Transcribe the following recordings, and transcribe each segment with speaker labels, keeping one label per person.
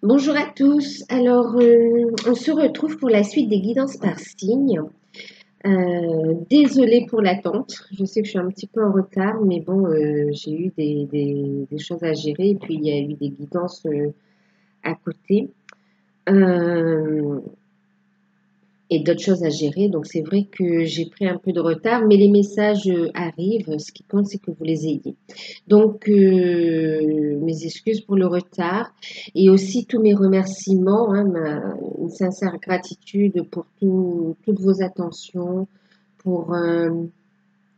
Speaker 1: Bonjour à tous. Alors, on se retrouve pour la suite des guidances par signe. Désolée pour l'attente. Je sais que je suis un petit peu en retard, mais bon, j'ai eu des choses à gérer et puis il y a eu des guidances à côté. Euh, et d'autres choses à gérer. Donc c'est vrai que j'ai pris un peu de retard, mais les messages arrivent. Ce qui compte, c'est que vous les ayez. Donc mes excuses pour le retard et aussi tous mes remerciements, hein, une sincère gratitude pour toutes vos attentions, pour, euh,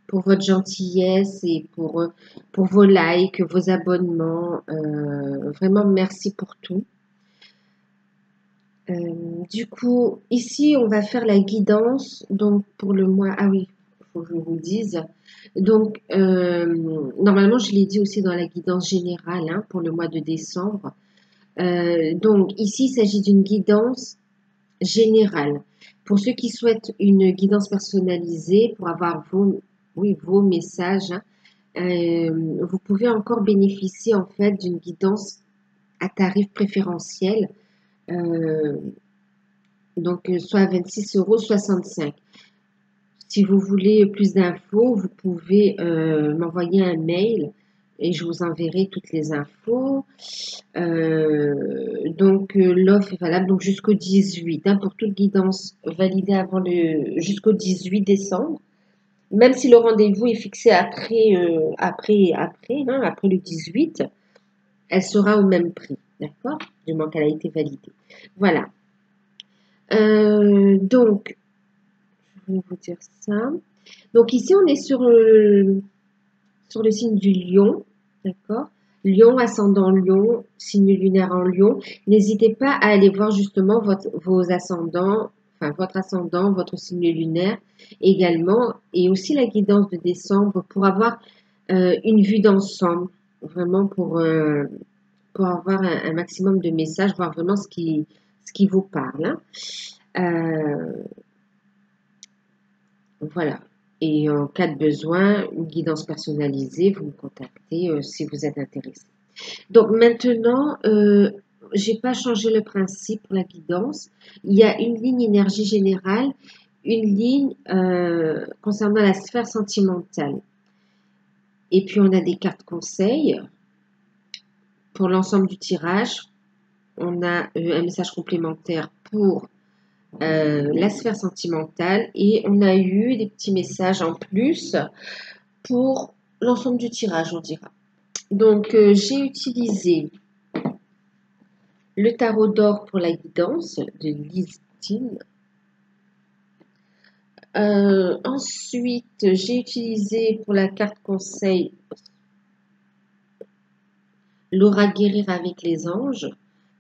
Speaker 1: pour votre gentillesse et pour vos likes, vos abonnements. Vraiment, merci pour tout. Du coup, ici, on va faire la guidance. Donc, pour le mois, ah oui, il faut que je vous le dise. Donc, normalement, je l'ai dit aussi dans la guidance générale, hein, pour le mois de décembre. Donc, ici, il s'agit d'une guidance générale. Pour ceux qui souhaitent une guidance personnalisée, pour avoir oui, vos messages, hein, vous pouvez encore bénéficier en fait d'une guidance à tarif préférentiel. Euh, donc soit 26,65 €. Si vous voulez plus d'infos, vous pouvez m'envoyer un mail et je vous enverrai toutes les infos. Donc l'offre est valable donc jusqu'au 18, hein, pour toute guidance validée avant jusqu'au 18 décembre. Même si le rendez-vous est fixé après le 18, elle sera au même prix, d'accord? Du moment qu'elle a été validée. Voilà. Donc, je vais vous dire ça. Donc ici, on est sur le signe du lion, d'accord? Lion, ascendant lion, signe lunaire en lion. N'hésitez pas à aller voir justement vos ascendants, enfin votre ascendant, votre signe lunaire également, et aussi la guidance de décembre pour avoir une vue d'ensemble, vraiment pour avoir un maximum de messages, voir vraiment ce qui vous parle, hein. Voilà. Et en cas de besoin, une guidance personnalisée, vous me contactez si vous êtes intéressé. Donc maintenant, j'ai pas changé le principe pour la guidance. Il y a une ligne énergie générale, une ligne concernant la sphère sentimentale. Et puis on a des cartes conseils pour l'ensemble du tirage. On a un message complémentaire pour la sphère sentimentale et on a eu des petits messages en plus pour l'ensemble du tirage, on dira. Donc, j'ai utilisé le tarot d'or pour la guidance de Listine. Ensuite, j'ai utilisé pour la carte conseil Laura guérir avec les anges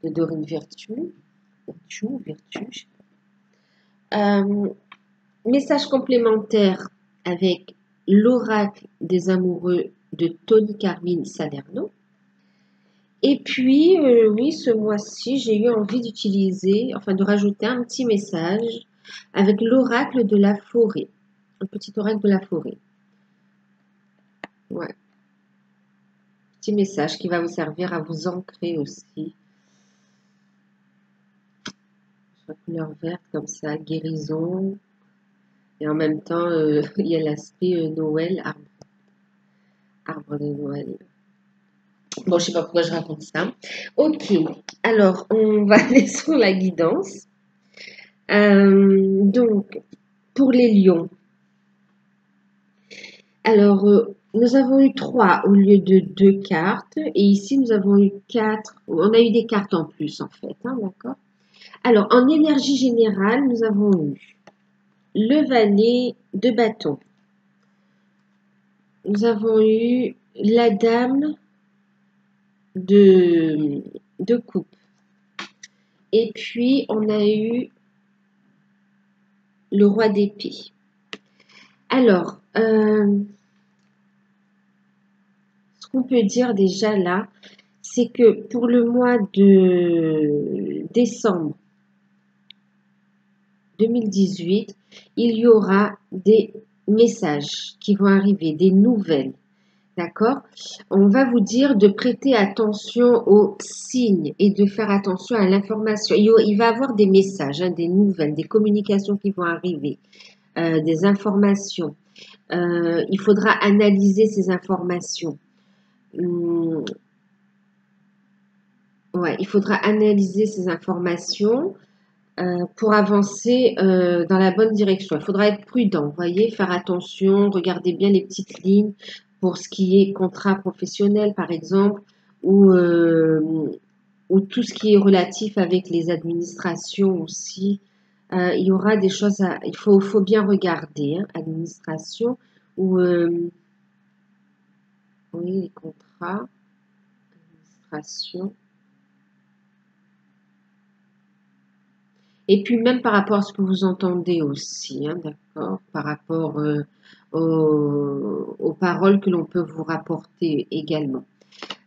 Speaker 1: de Dorine Virtue. Virtue. Message complémentaire avec l'oracle des amoureux de Tony Carmine Salerno. Et puis, oui, ce mois-ci, j'ai eu envie d'utiliser, enfin de rajouter un petit message avec l'oracle de la forêt. Un petit oracle de la forêt. Ouais. Petit message qui va vous servir à vous ancrer aussi. La couleur verte comme ça, guérison. Et en même temps, il y a l'aspect Noël, arbre de Noël. Bon, je sais pas pourquoi je raconte ça. Ok, alors on va aller sur la guidance. Donc, pour les lions. Alors, nous avons eu 3 au lieu de 2 cartes. Et ici, nous avons eu 4. On a eu des cartes en plus, en fait. Hein, d'accord? Alors, en énergie générale, nous avons eu le valet de bâton. Nous avons eu la dame de coupe. Et puis, on a eu le roi d'épée. Alors, ce qu'on peut dire déjà là, c'est que pour le mois de décembre 2018, il y aura des messages qui vont arriver, des nouvelles, D'accord? On va vous dire de prêter attention aux signes et de faire attention à l'information. Il va y avoir des messages, hein, des nouvelles, des communications qui vont arriver, des informations. Il faudra analyser ces informations. Hum, ouais, il faudra analyser ces informations pour avancer dans la bonne direction. Il faudra être prudent, vous voyez, faire attention, regarder bien les petites lignes pour ce qui est contrat professionnel, par exemple, ou, euh, ou tout ce qui est relatif avec les administrations aussi. Il y aura des choses faut bien regarder, hein, administration, ou oui, les contrats, administration. Et puis même par rapport à ce que vous entendez aussi, hein, d'accord, par rapport aux paroles que l'on peut vous rapporter également.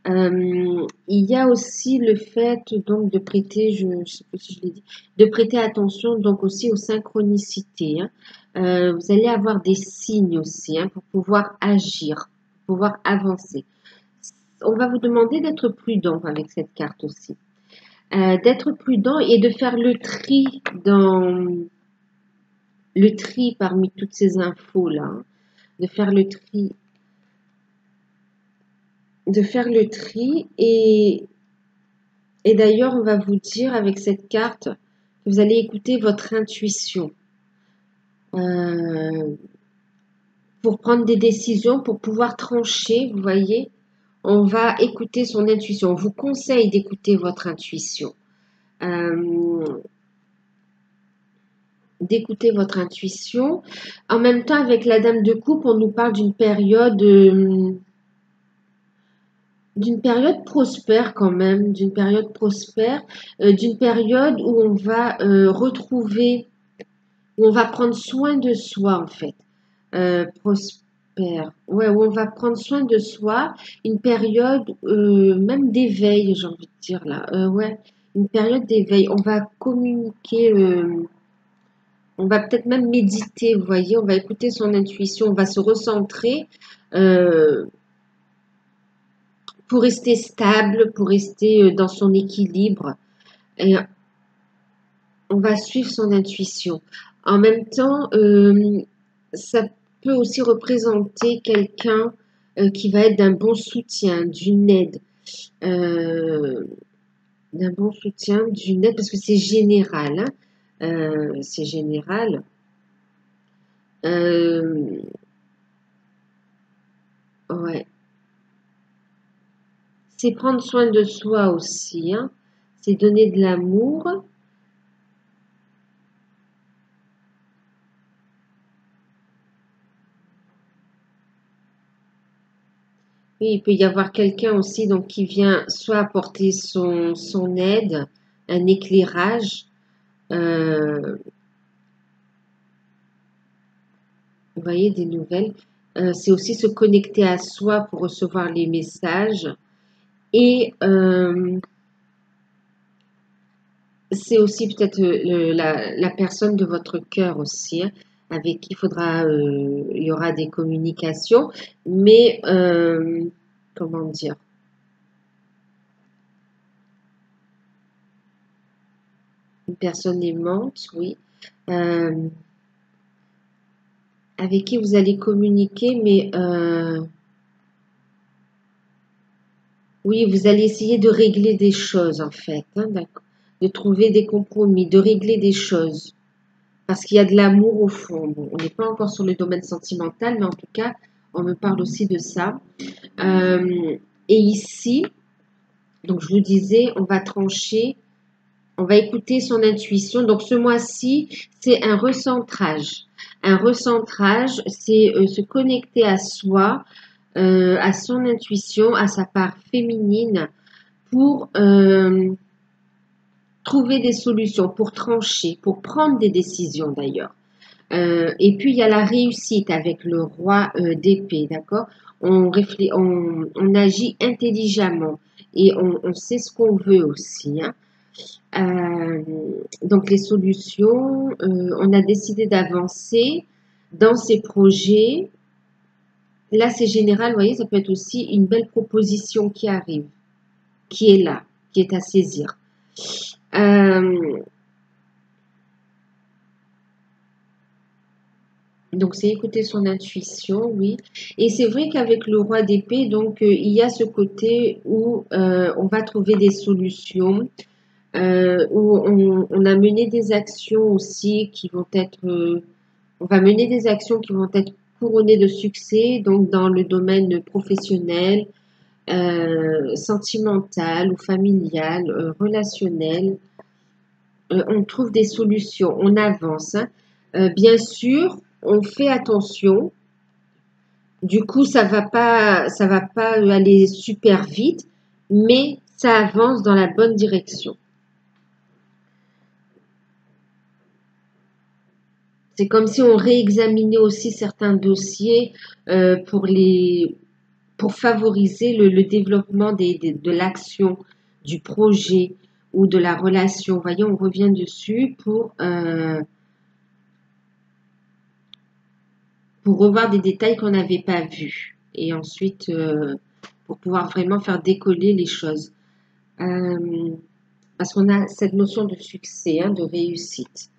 Speaker 1: Il y a aussi le fait donc de prêter, je ne sais plus si je l'ai dit, de prêter attention donc aussi aux synchronicités, hein. Vous allez avoir des signes aussi, hein, pour pouvoir agir, pour pouvoir avancer. On va vous demander d'être prudent avec cette carte aussi. D'être prudent et de faire le tri parmi toutes ces infos là, hein. de faire le tri de faire le tri et d'ailleurs on va vous dire avec cette carte que vous allez écouter votre intuition euh, pour prendre des décisions, pour pouvoir trancher, vous voyez, on va écouter son intuition. On vous conseille d'écouter votre intuition. Euh, d'écouter votre intuition. En même temps, avec la dame de coupe, on nous parle d'une période prospère quand même, d'une période prospère, d'une période où on va retrouver, où on va prendre soin de soi en fait. Prospère, ouais, où on va prendre soin de soi, une période même d'éveil, j'ai envie de dire là, ouais, une période d'éveil. On va communiquer. On va peut-être même méditer, vous voyez, on va écouter son intuition, on va se recentrer euh, pour rester stable, pour rester dans son équilibre. Et on va suivre son intuition. En même temps, ça peut aussi représenter quelqu'un qui va être d'un bon soutien, d'une aide, euh, d'un bon soutien, d'une aide, parce que c'est général, hein. C'est général. Euh, ouais. C'est prendre soin de soi aussi, hein. C'est donner de l'amour. Oui, il peut y avoir quelqu'un aussi donc qui vient soit apporter son aide, un éclairage, euh, vous voyez, des nouvelles. C'est aussi se connecter à soi pour recevoir les messages. Et c'est aussi peut-être la personne de votre cœur aussi, hein, avec qui il y aura des communications, mais comment dire, une personne aimante, oui, euh, avec qui vous allez communiquer, mais oui, vous allez essayer de régler des choses en fait, hein, d'accord, de trouver des compromis, de régler des choses. Parce qu'il y a de l'amour au fond. Bon, on n'est pas encore sur le domaine sentimental, mais en tout cas, on me parle aussi de ça. Euh, et ici, donc je vous disais, on va trancher, on va écouter son intuition. Donc ce mois-ci, c'est un recentrage. Un recentrage, c'est se connecter à soi, à son intuition, à sa part féminine pour trouver des solutions, pour trancher, pour prendre des décisions d'ailleurs. Et puis il y a la réussite avec le roi d'épée, d'accord? On agit intelligemment et on sait ce qu'on veut aussi, hein. Euh, donc les solutions, on a décidé d'avancer dans ces projets Là, c'est général, vous voyez, ça peut être aussi une belle proposition qui arrive, qui est là, qui est à saisir. Donc, c'est écouter son intuition, oui. Et c'est vrai qu'avec le roi d'épée, donc, il y a ce côté où on va trouver des solutions, où on a mené des actions aussi qui vont être, on va mener des actions qui vont être couronnées de succès, donc dans le domaine professionnel, sentimental ou familial, relationnel. On trouve des solutions, on avance, hein. Bien sûr, on fait attention. Du coup, ça va pas aller super vite, mais ça avance dans la bonne direction. C'est comme si on réexaminait aussi certains dossiers pour pour favoriser le développement de l'action, du projet ou de la relation. Vous voyez, on revient dessus pour revoir des détails qu'on n'avait pas vus. Et ensuite, pour pouvoir vraiment faire décoller les choses. Parce qu'on a cette notion de succès, hein, de réussite.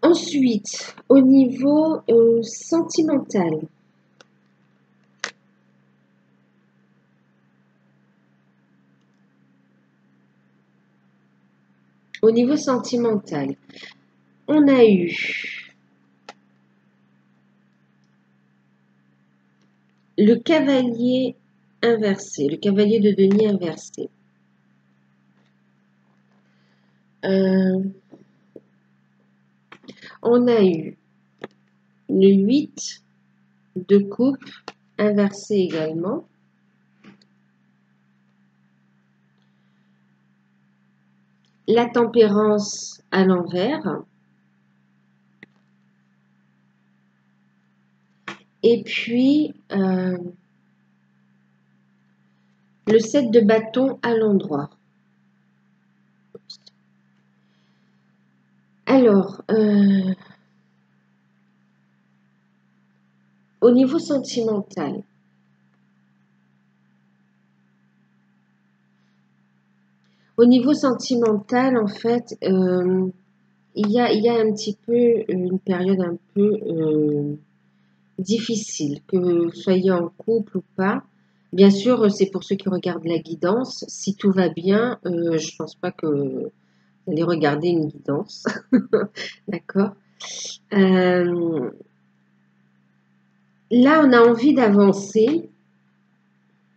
Speaker 1: Ensuite, au niveau sentimental. Au niveau sentimental, on a eu le cavalier inversé, le cavalier de denier inversé. On a eu le 8 de coupe inversé également. La tempérance à l'envers. Et puis, le 7 de bâton à l'endroit. Alors, au niveau sentimental, en fait, il y a un petit peu une période un peu difficile, que vous soyez en couple ou pas. Bien sûr, c'est pour ceux qui regardent la guidance. Si tout va bien, je pense pas que vous allez regarder une guidance. D'accord. Là, on a envie d'avancer,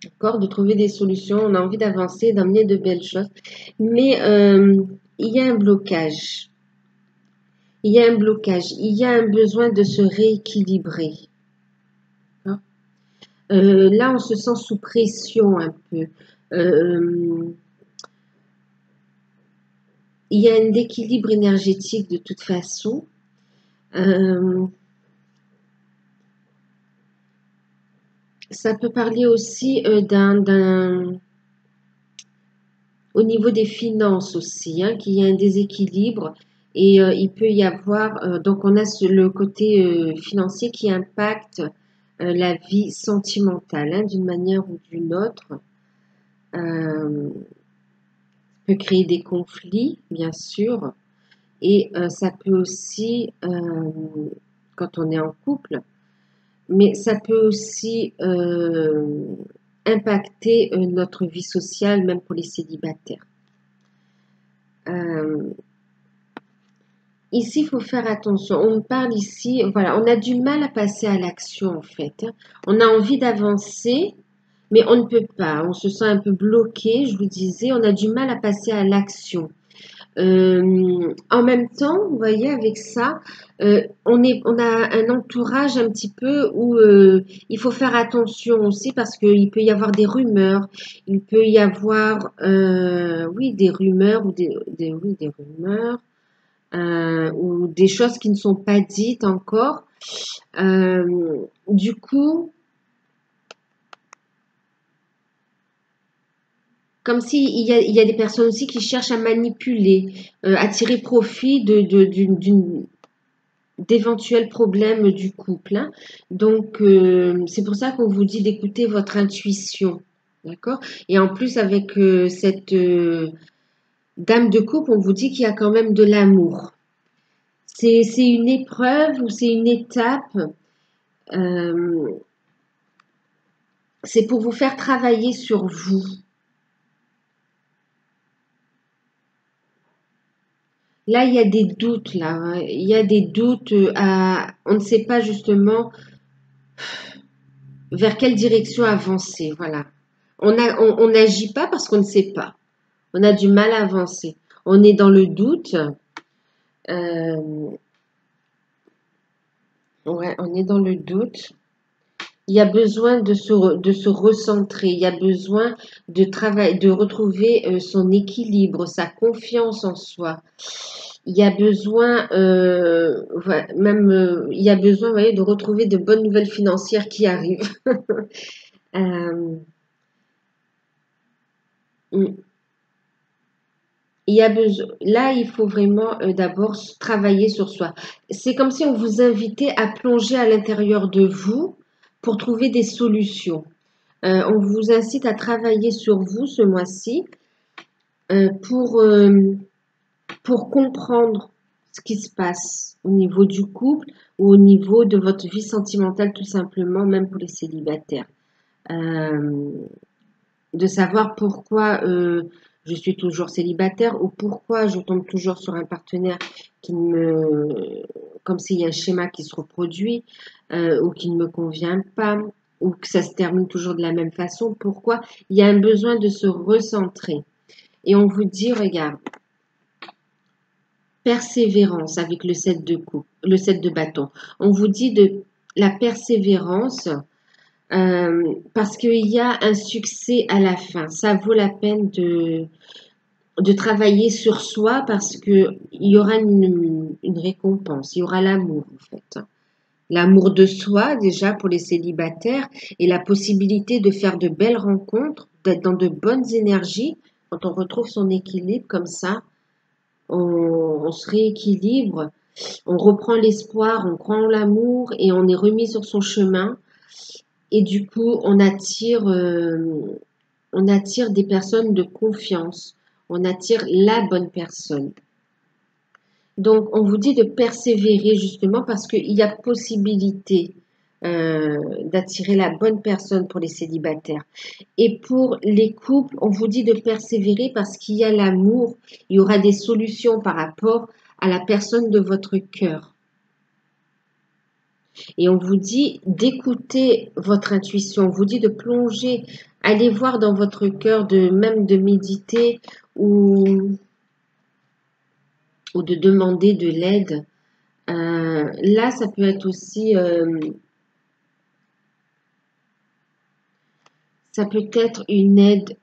Speaker 1: d'accord, de trouver des solutions. On a envie d'avancer, d'amener de belles choses. Mais il y a un blocage. Il y a un blocage. Il y a un besoin de se rééquilibrer. Là, on se sent sous pression un peu. Il y a un déséquilibre énergétique de toute façon. Ça peut parler aussi au niveau des finances aussi, hein, qu'il y a un déséquilibre et il peut y avoir, donc on a le côté financier qui impacte la vie sentimentale, hein, d'une manière ou d'une autre. Peut créer des conflits, bien sûr, et ça peut aussi, quand on est en couple, mais ça peut aussi impacter notre vie sociale, même pour les célibataires. Ici, il faut faire attention. On parle ici, voilà, on a du mal à passer à l'action en fait. On a envie d'avancer, mais on ne peut pas. On se sent un peu bloqué, je vous disais, on a du mal à passer à l'action. En même temps, vous voyez, avec ça, on a un entourage un petit peu où il faut faire attention aussi parce qu'il peut y avoir des rumeurs, il peut y avoir, oui, des rumeurs oui, des rumeurs ou des choses qui ne sont pas dites encore. Du coup, comme s'il il y a des personnes aussi qui cherchent à manipuler, à tirer profit d'éventuels problèmes du couple, hein. Donc, c'est pour ça qu'on vous dit d'écouter votre intuition. D'accord? Et en plus, avec cette dame de coupe, on vous dit qu'il y a quand même de l'amour. C'est une épreuve ou c'est une étape. euh, c'est pour vous faire travailler sur vous. Là, il y a des doutes, là, hein. Il y a des doutes on ne sait pas justement vers quelle direction avancer. Voilà. On n'agit pas parce qu'on ne sait pas. On a du mal à avancer. On est dans le doute. Euh, ouais, on est dans le doute. Il y a besoin de se recentrer. Il y a besoin de travailler, de retrouver son équilibre, sa confiance en soi. Il y a besoin, même, il y a besoin, vous voyez, de retrouver de bonnes nouvelles financières qui arrivent. Euh, mm. Il y a besoin, là, il faut vraiment d'abord travailler sur soi. C'est comme si on vous invitait à plonger à l'intérieur de vous pour trouver des solutions. On vous incite à travailler sur vous ce mois-ci euh, pour, euh, pour comprendre ce qui se passe au niveau du couple ou au niveau de votre vie sentimentale tout simplement, même pour les célibataires. Euh, de savoir pourquoi je suis toujours célibataire ou pourquoi je tombe toujours sur un partenaire qui me, comme s'il y a un schéma qui se reproduit ou qui ne me convient pas ou que ça se termine toujours de la même façon. Pourquoi? Il y a un besoin de se recentrer. Et on vous dit, regarde, persévérance avec le 7 de coupe, le 7 de bâton. On vous dit de la persévérance parce qu'il y a un succès à la fin. Ça vaut la peine de travailler sur soi parce qu'il y aura une récompense, il y aura l'amour en fait. L'amour de soi déjà pour les célibataires et la possibilité de faire de belles rencontres, d'être dans de bonnes énergies. Quand on retrouve son équilibre comme ça, on se rééquilibre, on reprend l'espoir, on prend l'amour et on est remis sur son chemin. Et du coup, on attire des personnes de confiance. On attire la bonne personne. Donc, on vous dit de persévérer justement parce qu'il y a possibilité d'attirer la bonne personne pour les célibataires. Et pour les couples, on vous dit de persévérer parce qu'il y a l'amour. Il y aura des solutions par rapport à la personne de votre cœur. Et on vous dit d'écouter votre intuition, on vous dit de plonger, aller voir dans votre cœur, même de méditer ou de demander de l'aide. Là, ça peut être aussi, ça peut être une aide.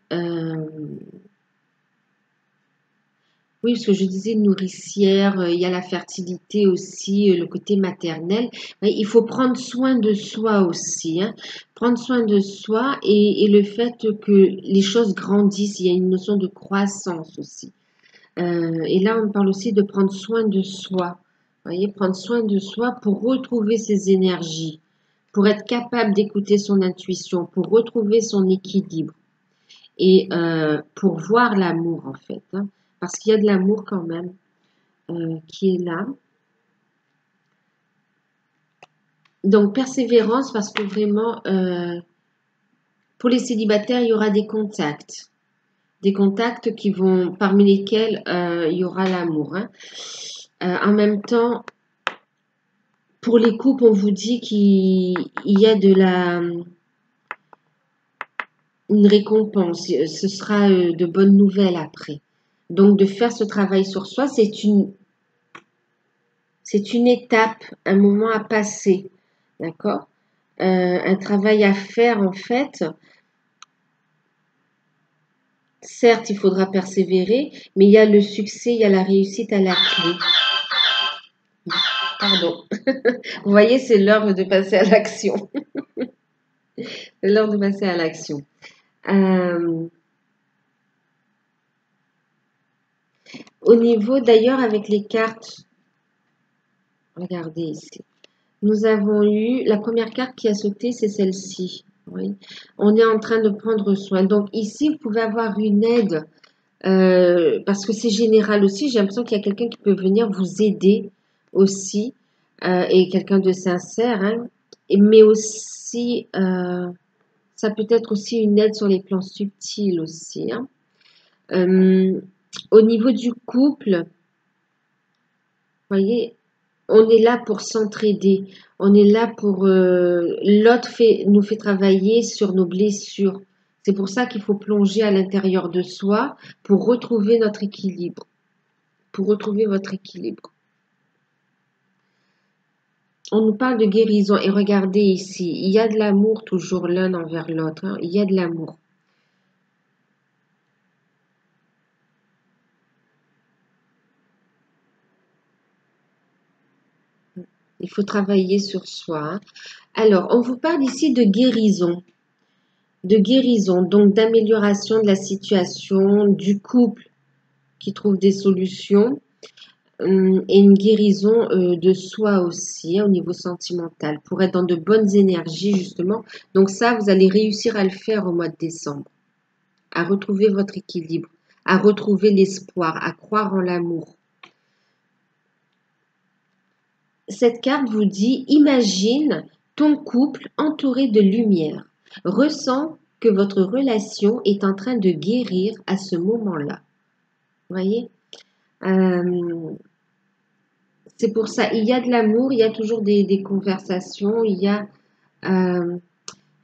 Speaker 1: Oui, ce que je disais nourricière, il y a la fertilité aussi, le côté maternel. Ouais, il faut prendre soin de soi aussi, hein. Prendre soin de soi et le fait que les choses grandissent, il y a une notion de croissance aussi. Et là, on parle aussi de prendre soin de soi. Vous voyez, prendre soin de soi pour retrouver ses énergies, pour être capable d'écouter son intuition, pour retrouver son équilibre et pour voir l'amour en fait, hein, parce qu'il y a de l'amour quand même qui est là. Donc persévérance parce que vraiment, pour les célibataires, il y aura des contacts qui vont, parmi lesquels il y aura l'amour, hein. En même temps, pour les couples, on vous dit qu'il y a une récompense, ce sera de bonnes nouvelles après. Donc de faire ce travail sur soi, c'est une étape, un moment à passer, d'accord? Un travail à faire en fait. Certes, il faudra persévérer, mais il y a le succès, il y a la réussite à la clé. Pardon. Vous voyez, c'est l'heure de passer à l'action. C'est l'heure de passer à l'action. Euh, Au niveau d'ailleurs avec les cartes, Regardez ici. Nous avons eu, la première carte qui a sauté, c'est celle-ci. Oui. On est en train de prendre soin. Donc ici, vous pouvez avoir une aide, parce que c'est général aussi. J'ai l'impression qu'il y a quelqu'un qui peut venir vous aider aussi, et quelqu'un de sincère, hein. Mais aussi, ça peut être aussi une aide sur les plans subtils aussi, hein. Euh, Au niveau du couple, voyez, on est là pour s'entraider. On est là pour l'autre nous fait travailler sur nos blessures. C'est pour ça qu'il faut plonger à l'intérieur de soi pour retrouver notre équilibre. Pour retrouver votre équilibre. On nous parle de guérison et regardez ici, il y a de l'amour toujours l'un envers l'autre, hein. Il y a de l'amour. Il faut travailler sur soi, hein. Alors, on vous parle ici de guérison, donc d'amélioration de la situation, du couple qui trouve des solutions, et une guérison de soi aussi, hein, au niveau sentimental, pour être dans de bonnes énergies justement. Donc ça, vous allez réussir à le faire au mois de décembre, à retrouver votre équilibre, à retrouver l'espoir, à croire en l'amour. Cette carte vous dit, imagine ton couple entouré de lumière. Ressens que votre relation est en train de guérir à ce moment-là. Vous voyez? C'est pour ça, il y a de l'amour, il y a toujours des conversations, il y a...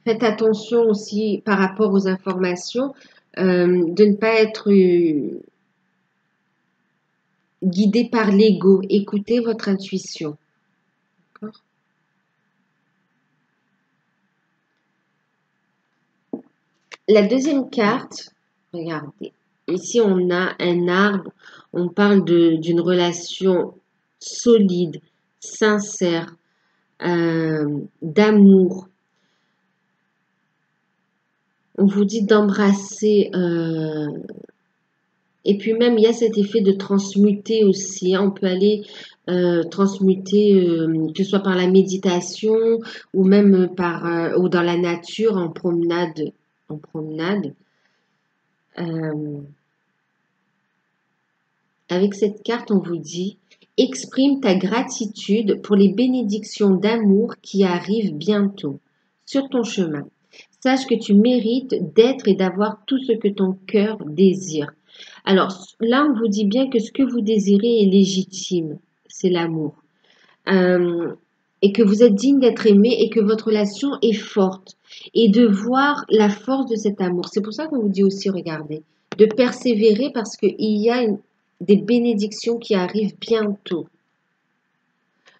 Speaker 1: faites attention aussi par rapport aux informations, de ne pas être guidé par l'ego. Écoutez votre intuition. D'accord? La deuxième carte, regardez. Ici, on a un arbre. On parle d'une relation solide, sincère, d'amour. On vous dit d'embrasser. Et puis même, il y a cet effet de transmuter aussi, hein. On peut aller transmuter, que ce soit par la méditation ou même ou dans la nature en promenade. En promenade. Euh, Avec cette carte, on vous dit, exprime ta gratitude pour les bénédictions d'amour qui arrivent bientôt sur ton chemin. Sache que tu mérites d'être et d'avoir tout ce que ton cœur désire. Alors là, on vous dit bien que ce que vous désirez est légitime, c'est l'amour. Et que vous êtes digne d'être aimé et que votre relation est forte. Et de voir la force de cet amour. C'est pour ça qu'on vous dit aussi, regardez, de persévérer parce qu'il y a des bénédictions qui arrivent bientôt.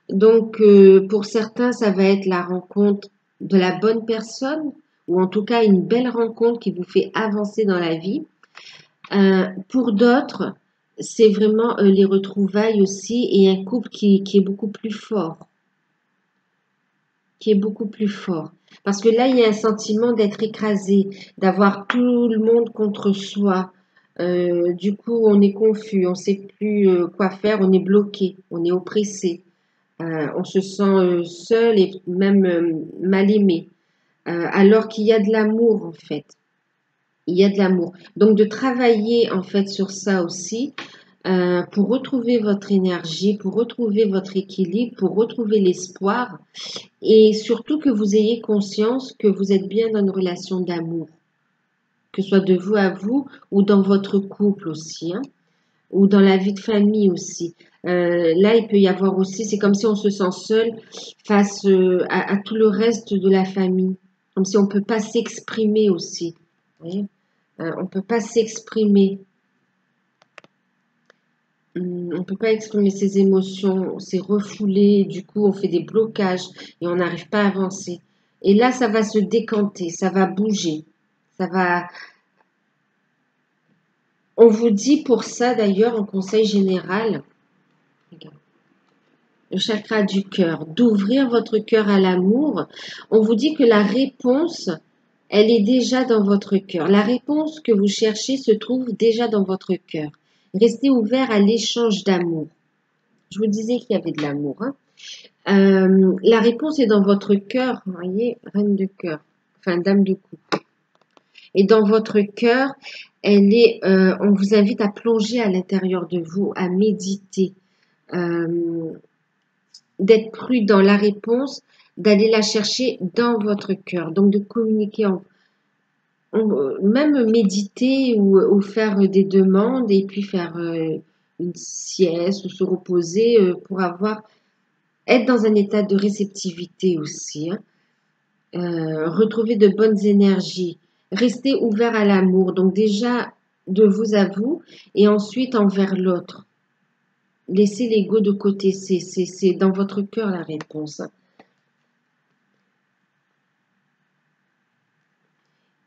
Speaker 1: Donc, pour certains, ça va être la rencontre de la bonne personne ou en tout cas une belle rencontre qui vous fait avancer dans la vie. Pour d'autres, c'est vraiment les retrouvailles aussi et un couple qui est beaucoup plus fort. Qui est beaucoup plus fort. Parce que là, il y a un sentiment d'être écrasé, d'avoir tout le monde contre soi. Du coup, on est confus, on ne sait plus quoi faire, on est bloqué, on est oppressé. On se sent seul et même mal aimé. Alors qu'il y a de l'amour, en fait. Il y a de l'amour. Donc, de travailler, en fait, sur ça aussi, pour retrouver votre énergie, pour retrouver votre équilibre, pour retrouver l'espoir et surtout que vous ayez conscience que vous êtes bien dans une relation d'amour, que ce soit de vous à vous ou dans votre couple aussi, hein, ou dans la vie de famille aussi. Là, il peut y avoir aussi, c'est comme si on se sent seul face à tout le reste de la famille, comme si on ne peut pas s'exprimer aussi. Vous voyez. On ne peut pas s'exprimer. On ne peut pas exprimer ses émotions, c'est refoulé, du coup on fait des blocages et on n'arrive pas à avancer. Et là, ça va se décanter, ça va bouger, ça va... On vous dit pour ça d'ailleurs en conseil général, le chakra du cœur, d'ouvrir votre cœur à l'amour. On vous dit que la réponse, elle est déjà dans votre cœur. La réponse que vous cherchez se trouve déjà dans votre cœur. Restez ouvert à l'échange d'amour. Je vous disais qu'il y avait de l'amour, hein. La réponse est dans votre cœur, vous voyez, reine de cœur, enfin dame de coupe. Et dans votre cœur, on vous invite à plonger à l'intérieur de vous, à méditer, d'être prudent. La réponse, d'aller la chercher dans votre cœur. Donc de communiquer, même méditer ou faire des demandes et puis faire une sieste ou se reposer pour être dans un état de réceptivité aussi, hein. Retrouver de bonnes énergies, rester ouvert à l'amour. Donc déjà de vous à vous et ensuite envers l'autre. Laissez l'ego de côté, c'est dans votre cœur la réponse, hein.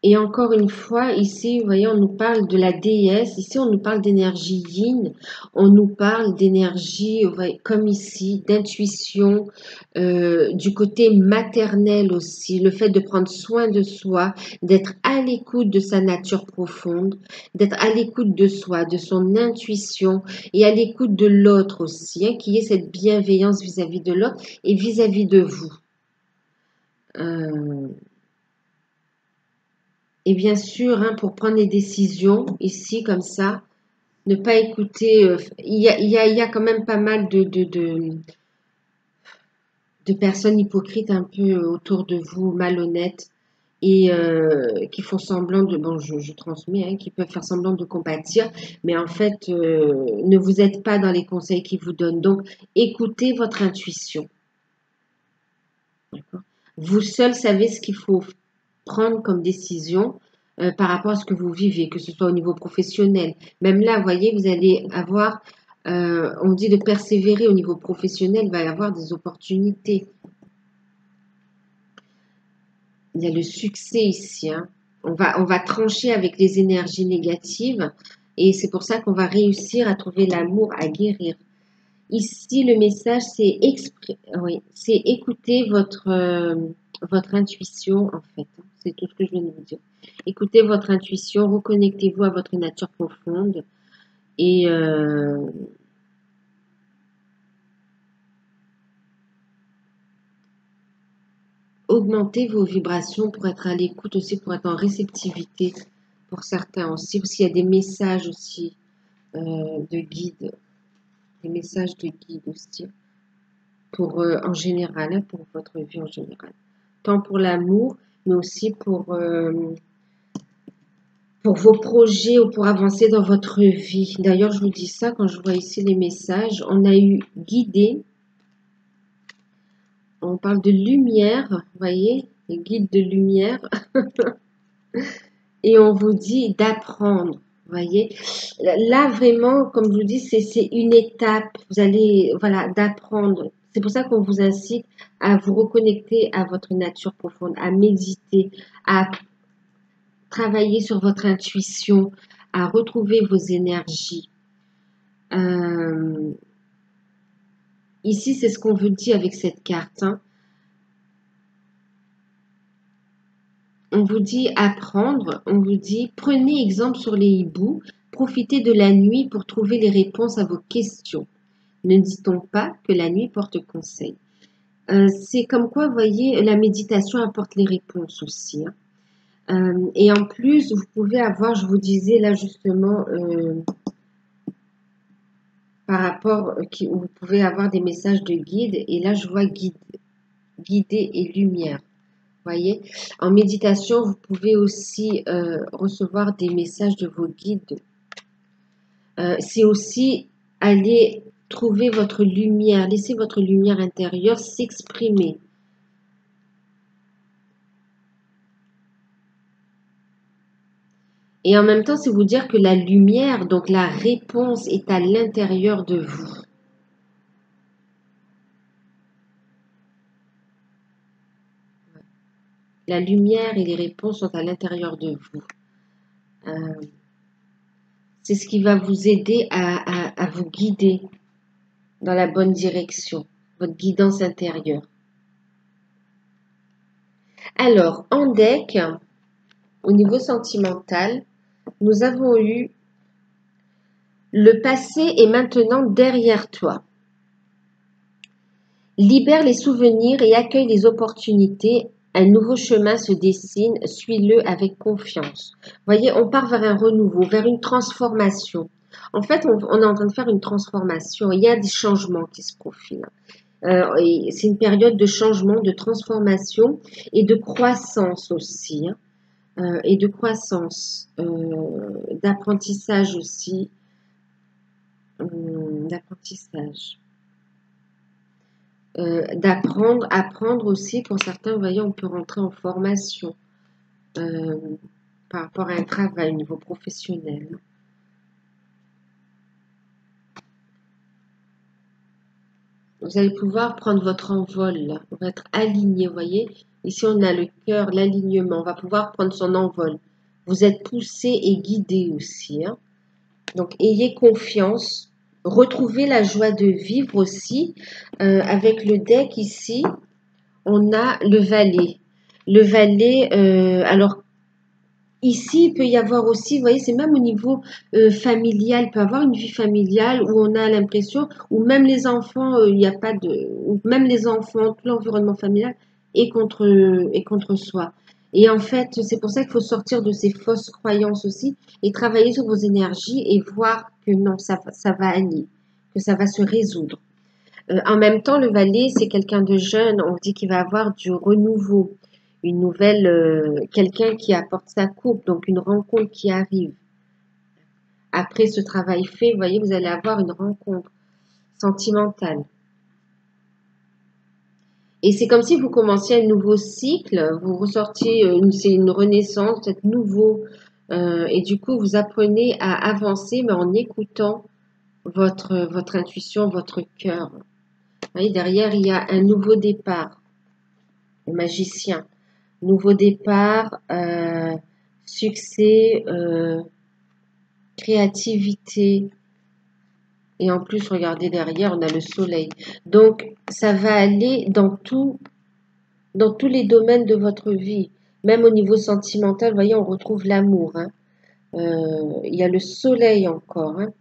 Speaker 1: Et encore une fois, ici, vous voyez, on nous parle de la déesse. Ici, on nous parle d'énergie yin. On nous parle d'énergie, comme ici, d'intuition, du côté maternel aussi. Le fait de prendre soin de soi, d'être à l'écoute de sa nature profonde, d'être à l'écoute de soi, de son intuition et à l'écoute de l'autre aussi, hein, qui est cette bienveillance vis-à-vis de l'autre et vis-à-vis de vous. Et bien sûr, hein, pour prendre les décisions, ici, comme ça, ne pas écouter. Il y a quand même pas mal de personnes hypocrites un peu autour de vous, malhonnêtes, et qui font semblant de. Bon, je transmets, hein, qui peuvent faire semblant de compatir, mais en fait, ne vous êtes pas dans les conseils qu'ils vous donnent. Donc, écoutez votre intuition. D'accord. Vous seul savez ce qu'il faut prendre comme décision par rapport à ce que vous vivez, que ce soit au niveau professionnel. Même là, vous voyez, vous allez avoir, on dit de persévérer au niveau professionnel, il va y avoir des opportunités. Il y a le succès ici, hein. On va trancher avec les énergies négatives et c'est pour ça qu'on va réussir à trouver l'amour, à guérir. Ici, le message, c'est écouter votre intuition, en fait. C'est tout ce que je viens de vous dire. Écoutez votre intuition, reconnectez-vous à votre nature profonde et augmentez vos vibrations pour être à l'écoute aussi, pour être en réceptivité pour certains aussi, parce qu'il y a des messages aussi de guide, des messages de guide aussi, pour en général, hein, pour votre vie en général. Tant pour l'amour, mais aussi pour vos projets ou pour avancer dans votre vie. D'ailleurs, je vous dis ça quand je vois ici les messages. On a eu guidé, on parle de lumière, vous voyez, les guides de lumière, et on vous dit d'apprendre, vous voyez. Là, vraiment, comme je vous dis, c'est une étape, vous allez, voilà, d'apprendre. C'est pour ça qu'on vous incite à vous reconnecter à votre nature profonde, à méditer, à travailler sur votre intuition, à retrouver vos énergies. Ici, c'est ce qu'on vous dit avec cette carte, hein. On vous dit apprendre, on vous dit prenez exemple sur les hiboux, profitez de la nuit pour trouver les réponses à vos questions. Ne dit-on pas que la nuit porte conseil? C'est comme quoi, vous voyez, la méditation apporte les réponses aussi, hein. Et en plus, vous pouvez avoir, je vous disais là justement, par rapport, où vous pouvez avoir des messages de guide, et là je vois guide, guidé et lumière. Voyez, en méditation, vous pouvez aussi recevoir des messages de vos guides. C'est aussi aller trouver votre lumière, laisser votre lumière intérieure s'exprimer. Et en même temps, c'est vous dire que la lumière, donc la réponse est à l'intérieur de vous. La lumière et les réponses sont à l'intérieur de vous. C'est ce qui va vous aider à vous guider dans la bonne direction, votre guidance intérieure. Alors, en deck, au niveau sentimental, nous avons eu le passé est maintenant derrière toi. Libère les souvenirs et accueille les opportunités. Un nouveau chemin se dessine, suis-le avec confiance. Vous voyez, on part vers un renouveau, vers une transformation. En fait, on est en train de faire une transformation. Il y a des changements qui se profilent. C'est une période de changement, de transformation et de croissance aussi. Et de croissance, d'apprentissage aussi. D'apprentissage. Apprendre aussi, pour certains, vous voyez, on peut rentrer en formation par rapport à un travail au niveau professionnel. Vous allez pouvoir prendre votre envol, là. On va être aligné, vous voyez. Ici, on a le cœur, l'alignement. On va pouvoir prendre son envol. Vous êtes poussé et guidé aussi. Hein. Donc, ayez confiance. Retrouvez la joie de vivre aussi. Avec le deck ici, on a le valet. Le valet, alors ici, il peut y avoir aussi, vous voyez, c'est même au niveau familial, il peut y avoir une vie familiale où on a l'impression, où même les enfants, il n'y a pas de, où même les enfants, tout l'environnement familial est contre soi. Et en fait, c'est pour ça qu'il faut sortir de ces fausses croyances aussi et travailler sur vos énergies et voir que non, ça va aller, que ça va se résoudre. En même temps, le valet, c'est quelqu'un de jeune. On dit qu'il va avoir du renouveau, une nouvelle, quelqu'un qui apporte sa coupe, donc une rencontre qui arrive. Après ce travail fait, vous voyez, vous allez avoir une rencontre sentimentale. Et c'est comme si vous commenciez un nouveau cycle, vous ressortiez, c'est une renaissance, c'est nouveau. Et du coup, vous apprenez à avancer, mais en écoutant votre intuition, votre cœur. Vous voyez, derrière, il y a un nouveau départ. Le magicien. Nouveau départ, succès, créativité. Et en plus, regardez derrière, on a le soleil. Donc, ça va aller dans tous les domaines de votre vie. Même au niveau sentimental, vous voyez, on retrouve l'amour. Hein. Il y a le soleil encore. Hein.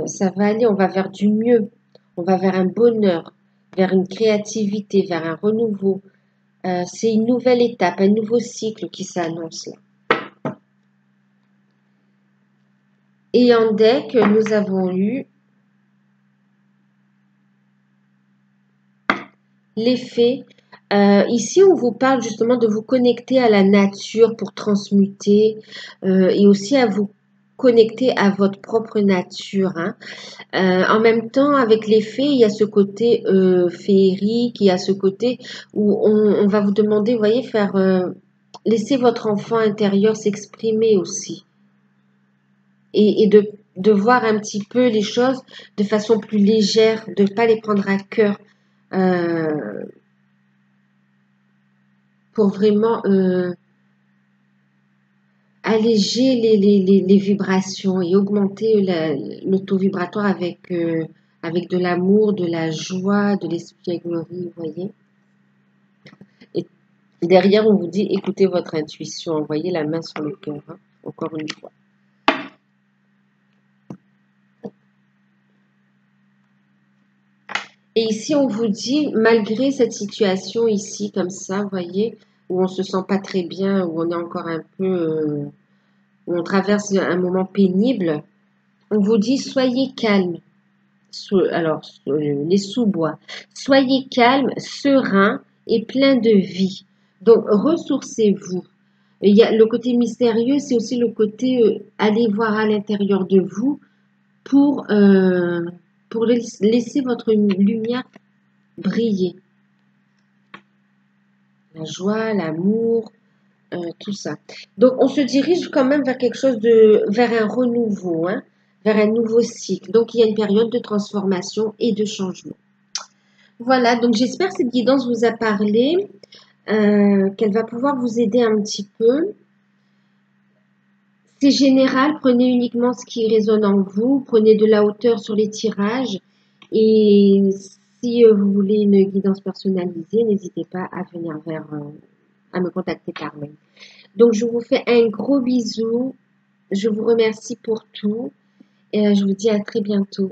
Speaker 1: Ça va aller, on va vers du mieux. On va vers un bonheur, vers une créativité, vers un renouveau. C'est une nouvelle étape, un nouveau cycle qui s'annonce là. Et en deck, nous avons eu l'effet. Ici, on vous parle justement de vous connecter à la nature pour transmuter et aussi à vous connecter à votre propre nature. Hein. En même temps, avec les fées, il y a ce côté féerique, il y a ce côté où on va vous demander, vous voyez, laisser votre enfant intérieur s'exprimer aussi. Et de voir un petit peu les choses de façon plus légère, de ne pas les prendre à cœur pour vraiment alléger les vibrations et augmenter le taux vibratoire avec de l'amour, de la joie, de l'espièglerie, vous voyez. Et derrière, on vous dit, écoutez votre intuition, envoyez la main sur le cœur, hein, encore une fois. Et ici, on vous dit, malgré cette situation ici, comme ça, vous voyez, où on se sent pas très bien, où on est encore un peu, où on traverse un moment pénible, on vous dit, soyez calme. Les sous-bois. Soyez calme, serein et plein de vie. Donc, ressourcez-vous. Il y a le côté mystérieux, c'est aussi le côté aller voir à l'intérieur de vous pour laisser votre lumière briller. La joie, l'amour, tout ça. Donc, on se dirige quand même vers quelque chose vers un renouveau, hein, vers un nouveau cycle. Donc, il y a une période de transformation et de changement. Voilà, donc j'espère que cette guidance vous a parlé, qu'elle va pouvoir vous aider un petit peu. C'est général, prenez uniquement ce qui résonne en vous, prenez de la hauteur sur les tirages et si vous voulez une guidance personnalisée, n'hésitez pas à venir à me contacter par mail. Donc je vous fais un gros bisou, je vous remercie pour tout et je vous dis à très bientôt.